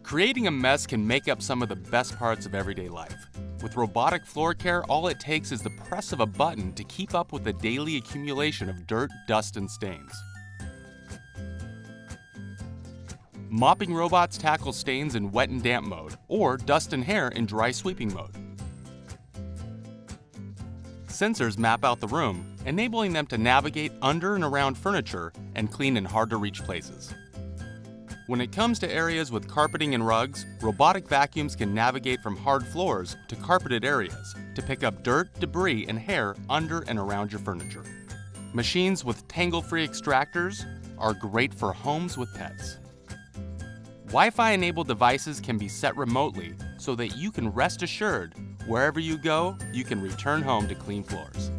Creating a mess can make up some of the best parts of everyday life. With robotic floor care, all it takes is the press of a button to keep up with the daily accumulation of dirt, dust, and stains. Mopping robots tackle stains in wet and damp mode, or dust and hair in dry sweeping mode. Sensors map out the room, enabling them to navigate under and around furniture and clean in hard-to-reach places. When it comes to areas with carpeting and rugs, robotic vacuums can navigate from hard floors to carpeted areas to pick up dirt, debris, and hair under and around your furniture. Machines with tangle-free extractors are great for homes with pets. Wi-Fi-enabled devices can be set remotely so that you can rest assured wherever you go, you can return home to clean floors.